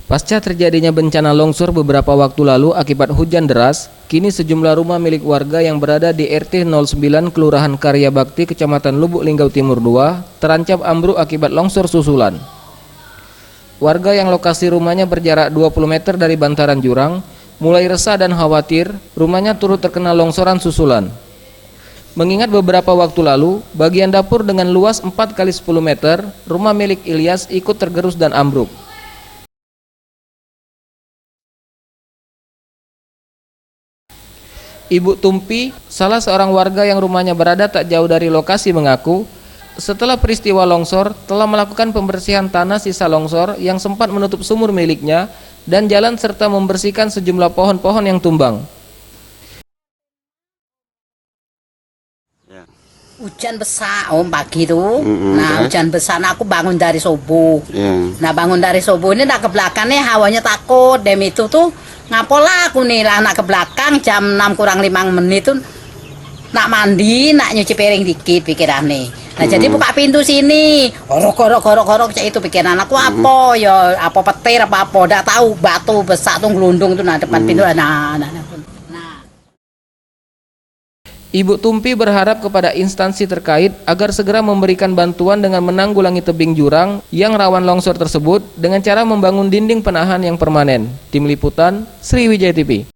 Pasca terjadinya bencana longsor beberapa waktu lalu akibat hujan deras, kini sejumlah rumah milik warga yang berada di RT 09 Kelurahan Karya Bakti, Kecamatan Lubuk Linggau Timur 2, terancam ambruk akibat longsor susulan. Warga yang lokasi rumahnya berjarak 20 meter dari bantaran jurang, mulai resah dan khawatir rumahnya turut terkena longsoran susulan. Mengingat beberapa waktu lalu, bagian dapur dengan luas 4 x 10 meter, rumah milik Ilyas ikut tergerus dan ambruk. Ibu Tumpi, salah seorang warga yang rumahnya berada tak jauh dari lokasi mengaku, setelah peristiwa longsor telah melakukan pembersihan tanah sisa longsor yang sempat menutup sumur miliknya dan jalan serta membersihkan sejumlah pohon-pohon yang tumbang. Hujan besar pagi tuh. Hujan besar. Nah, aku bangun dari subuh. Nah, bangun dari subuh ini nak ke belakang nih hawanya takut. Dem itu tuh ngapola aku nih lah nak ke belakang jam 6 kurang 5 menit tuh nak mandi, nak nyuci piring dikit pikiran nih. Nah, jadi buka pintu sini. Gorok cek itu pikiran aku apa ya apa petir apa ndak tahu batu besar tuh gelundung tuh nah depan pintu. Nah. Ibu Tumpi berharap kepada instansi terkait agar segera memberikan bantuan dengan menanggulangi tebing jurang yang rawan longsor tersebut dengan cara membangun dinding penahan yang permanen. Tim Liputan, Sriwijaya TV.